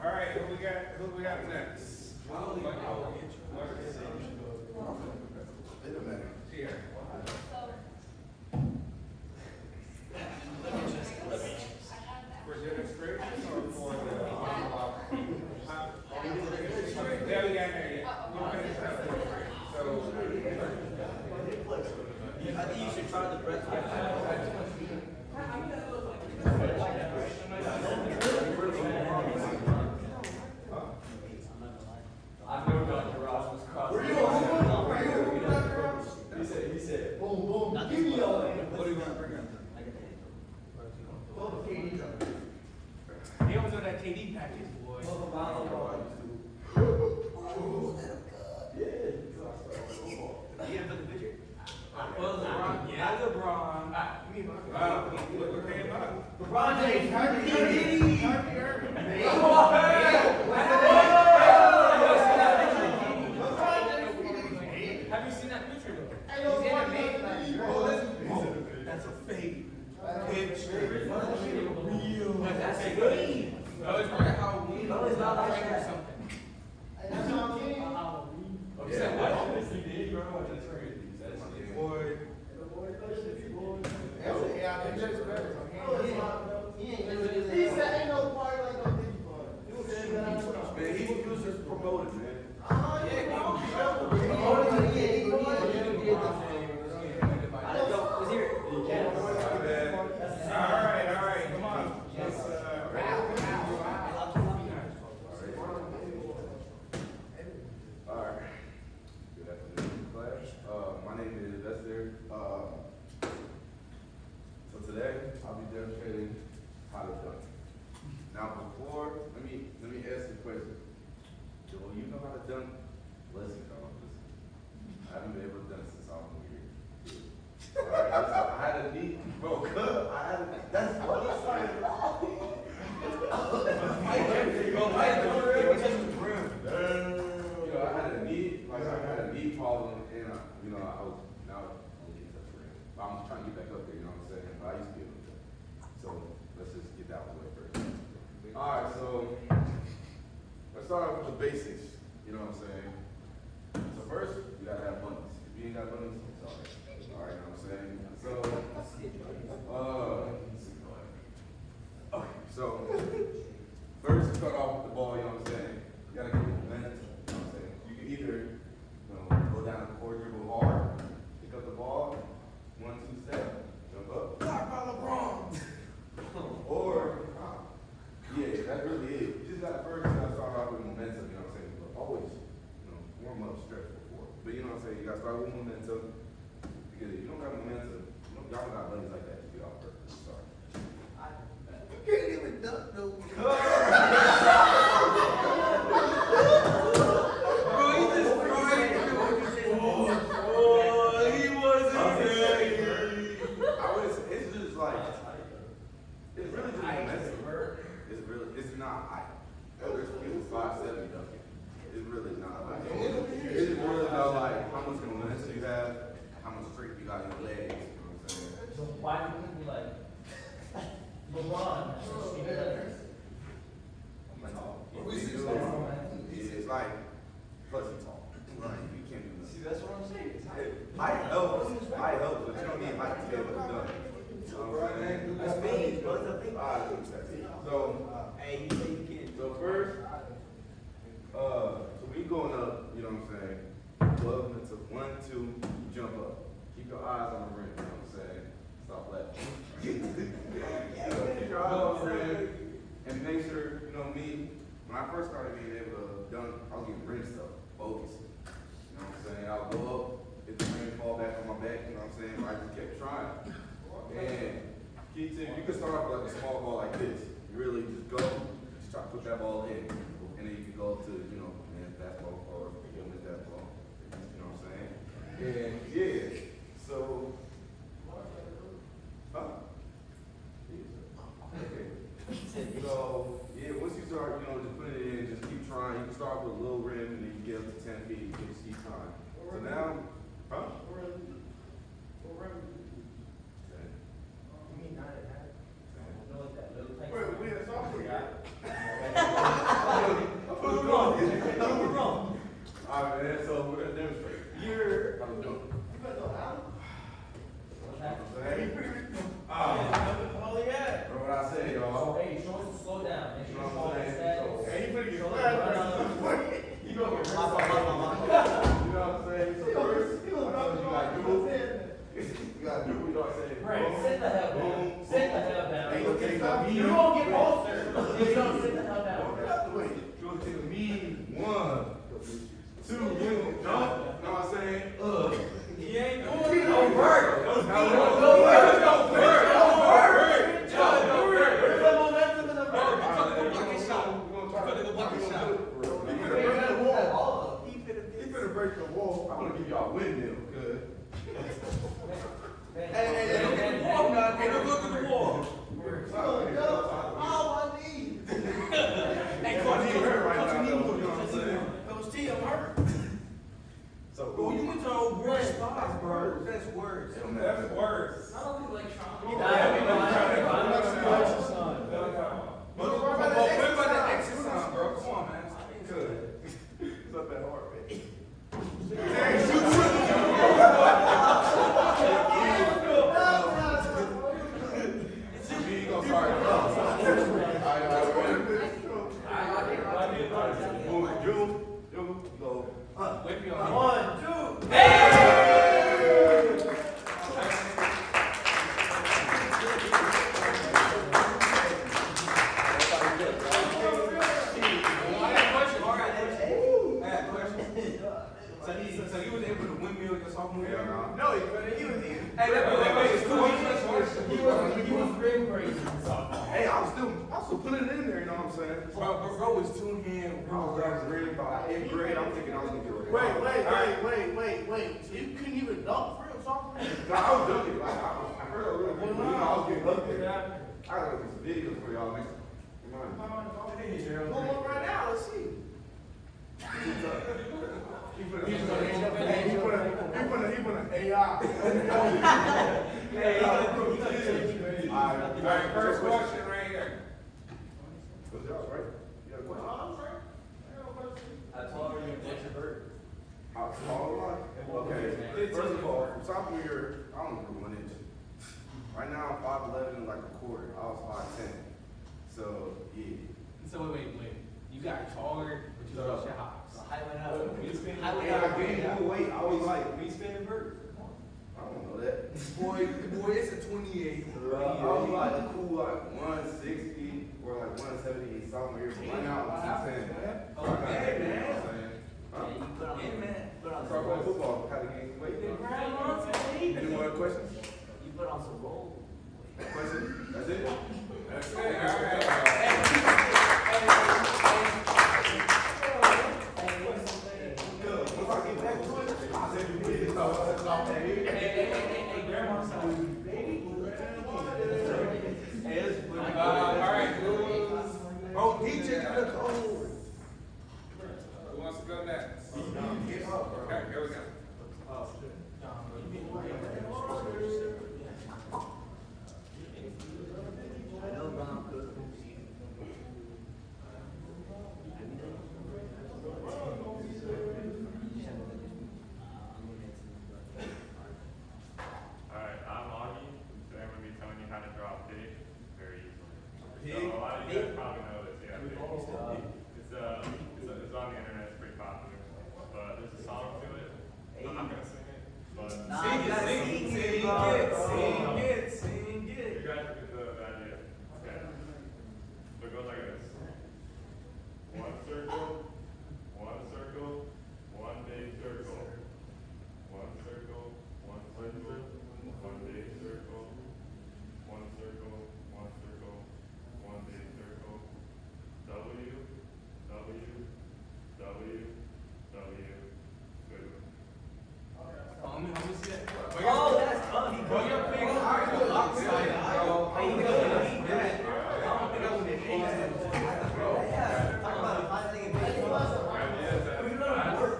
All right, who we got next? Here. For demonstration or for the there we go, there, yeah. You finish that for free. So, I think you should try the breath. I've never gone to Erasmus Cross. Were you He said, boom, boom, give me all that. What do you want to bring up? Well, KD. He always got that KD package, boy. Well, No, it's not like Or that. something. That's all I'm saying. I'm saying, why don't you did, bro? That's crazy. That's it. Boy. That's it, yeah, they just better. He said ain't no party like no Diddy party. Man, he was just promoted, man. All right, come on. Let's, Alright. Good afternoon, class. My name is Esther. So today, I'll be demonstrating how to dunk. Now before, let me ask you a question. Do you know how to dunk? Listen, y'all, listen. I haven't been able to dunk since sophomore year. Alright, listen, I had a knee, bro, that's what it's like. I had a knee problem, and I was now I'm getting touch ring. But I'm trying to get back up there, you know what I'm saying? But I used to be able to do. So let's just get that one way first. All right, so let's start off with the basics. You know what I'm saying? So first, you gotta have bunnies. If you ain't got bunnies, I'm sorry. All right, you know what I'm saying? So, okay, so first, start off with the ball. You know what I'm saying? You gotta get momentum. You know what I'm saying? You can either go down the court, dribble hard, pick up the ball, 1-2 step, jump up. Block by LeBron. Or, yeah, that's really it. You just gotta first start off with momentum. You know what I'm saying? But always, warm up, stretch before. But you know what I'm saying? You gotta start with momentum. Because if you don't have momentum, y'all don't got bunnies like that. You get off purpose. Sorry. You can't even dunk, though. It's not high. There's people 5'7" dunking. It's really not high. It's really about like how much momentum you have, how much strength you got in your legs. You know what I'm saying? So why do people like LeBron? It's like plus he's tall. Right? You can't do See, nothing. that's what I'm saying. It's height. Height helps, but you don't need height to be able to dunk. You know what I'm saying? That's big, bro. That's a big. So, Hey, you say you can't. so first, so we going up, you know what I'm saying? 12 minutes of 1, 2, jump up. Keep your eyes on the rim, you know what I'm saying? Stop laughing. Keep your eyes on the rim and make sure, me, when I first started being able to dunk, I was getting rim stuff, bogus. You know what I'm saying? I'll go up, hit the rim, fall back on my back, you know what I'm saying? But I just kept trying. And key tip, you can start off with like a small ball like this. You really just go, just try to put that ball in. And then you can go to, men's basketball or women's basketball. You know what I'm saying? And yeah, so, okay. So, yeah, once you start, just putting it in, just keep trying. You can start with a little rim and then you get up to 10 feet, you can just keep trying. So now, We had software guy. All right, man, so we're gonna demonstrate. Here, how we doing? Remember what I said, y'all? Hey, show us to slow down. Make You sure know you what I'm saying? follow Hey, you better get You know what I'm saying? So first, I told you gotta do, you know what I'm saying? Right, sit the hell down. Boom, Sit the hell down. Ain't gonna take no You won't get closer. You don't sit the hell down. You gonna take a mean 1, 2, you know what I'm saying? He ain't doing It don't work. Don't Don't work. We're gonna try to Wait for y'all. 1, 2. So you was able to windmill your sophomore year? Yeah, No, he was here. Hey, wait, it's 2 years. He was grade crazy. Hey, I was still putting it in there, you know what I'm saying? Bro was 2 hand. I was grade by 8th grade, I'm thinking I was gonna get a Wait. So you couldn't even dunk for real sophomore? No, I was dunking, like, I heard a little bit, you know, I was getting up there. I gotta get some videos for y'all next time. Come on. Pull one right now, let's see. He put He it- put an AI. All right, first question right here. Was y'all right? You had a question? How tall are you in introvert? How tall am I? Okay, first of all, from sophomore year, I don't know 1 inch. Right now, I'm 5'11" and like a quarter. I was 5'10". So, yeah. So wait. You got taller, but you lost your hops. The height went up. And I gained more weight. I was like, We spin invert. I don't know that. Boy, it's a 28. I was like a cool like 160 or like 170 sophomore year, but right now I'm 6'10". Oh, hey, man. You know what I'm saying? Huh? Yeah, you put on Hey, man. put on So I some play roll. football, had to gain some weight. You know? Any more questions? You put on some roll. Question? That's it? That's it, all right. Good. If I get back to it, I'll send you videos. All right, Oh, DJ got a code. who wants to go next? Okay, here we go. I know Ron could. Alright, I'm Augie. Today I'm going to be telling you how to draw a pig very easily. Pig? So a lot of you guys probably know this, yeah. Pig. It's on the internet, it's pretty popular. But there's a song to it. I'm not going to sing it, but Nah, Sing you gotta it. you guys will get the idea. Okay. So it goes like this. One circle, one circle, one big circle. One circle, one circle, one big circle. One circle, one circle, one big circle. W, W, W, W, squiggle. Let me see that. Oh, that's tough. He Bro, your pig hard. You look outside. Hey, you know what he did? I don't think I would have hated that. Yeah, talk about a fine thing in baseball. Ideas that We learn fast. work.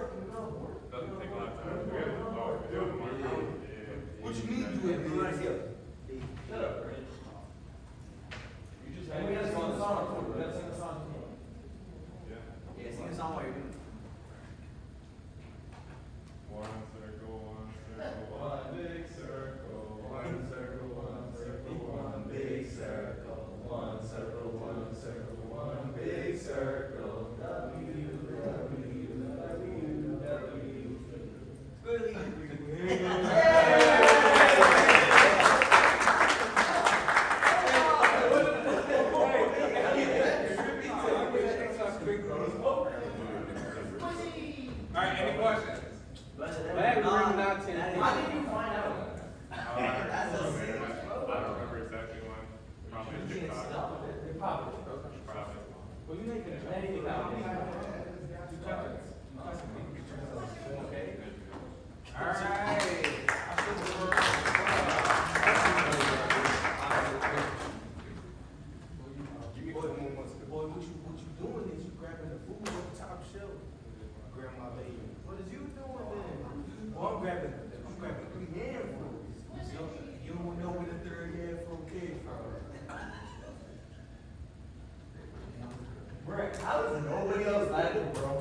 Doesn't take a lot of time. We have to do it more. What you mean do it, We want to see man? Shut up, Brent. You just had to sing a song too. We gotta sing a song too. Yeah. Yeah, sing a song while you're doing it. One circle, one circle, One big circle, one circle, one circle, one big circle, one circle, one circle, one big circle. W, W, W, W. All right, any questions? Bag ring not 10. How did you find out? That's a I sick. don't remember exactly one. Probably a TikTok. Probably. Well, you ain't gonna try anything out. Okay. All Give me 4 more months. Boy, what you doing is you grabbing the food off the top shelf, grandma baby. What is you doing then? Well, I'm grabbing 3 handfuls. You don't know where the 3rd handful came from. Brent, how is nobody else laughing, bro?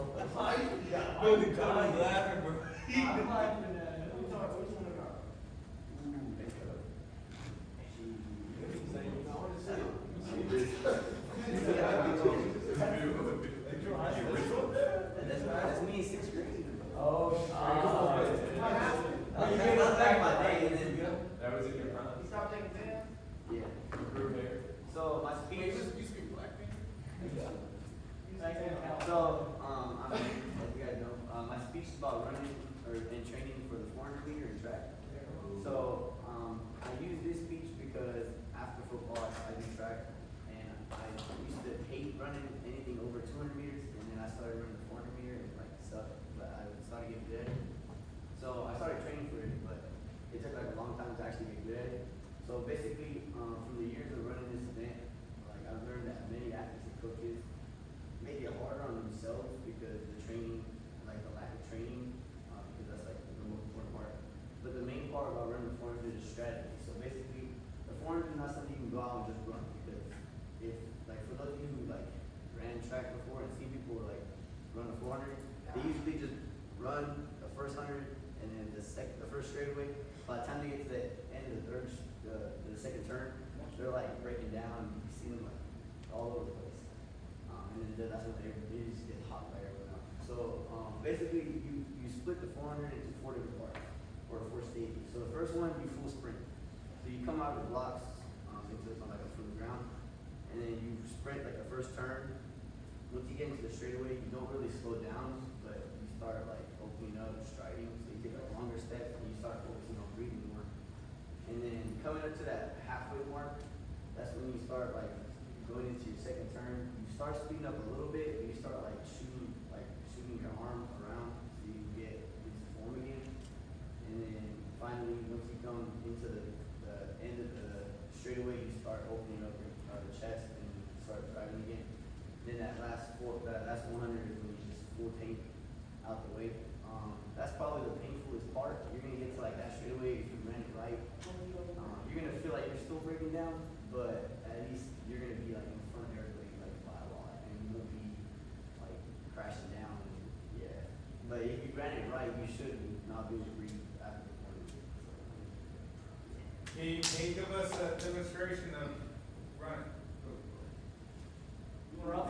No, the guy's laughing, bro. I'm laughing at it. That's me in 6th grade. Oh, taking exams? Yeah. So my speech. You speak black, man? So, I mean, as you guys know, my speech is about running or and training for the 400 meter in track. So, I use this speech because after football, I do track, and I used to hate running anything over 200 meters, and then I started running the 400 meter and like sucked, but I started getting good at it. So I started training for it, but it took like a long time to actually get good at it. So basically, from the years of running this event, like I've learned that many athletes and coaches make it harder on themselves because the training, like the lack of training, because that's like the most important part. But the main part about running the 400 is strategy. So basically, the 400 is not something you can go out and just run because if, like for those of you who like ran track before and see people like run the 400, they usually just run the first 100 and then the first straightaway. By the time they get to the end of the second turn, they're like breaking down. You see them like all over the place. And then that's when they just get hot by everyone else. So basically, you split the 400 into 4 different parts, or 4 stages. So the first one, you full sprint. So you come out of the blocks from the ground, and then you sprint like the first turn. Once you get into the straightaway, you don't really slow down, but you start like opening up, striding. So you take like longer steps, and you start focusing on breathing more. And then coming up to that halfway mark, that's when you start like going into your second turn. You start speeding up a little bit, but you start like shooting your arm around so you can get into form again. And then finally, once you come into the end of the straightaway, you start opening up your the chest and start driving again. Then that last 100 is when you just full tank out the way. That's probably the painfulest part. You're gonna get to like that straightaway if you ran it right. You're gonna feel like you're still breaking down, but at least you're gonna be like in front of everybody like by a lot, and you won't be like crashing down. And, yeah, but if you ran it right, you should not be able to breathe after the point. Can you give us a demonstration of running? You're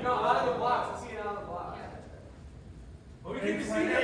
not out of the box. Let's see it out of the box. Well, we can see it.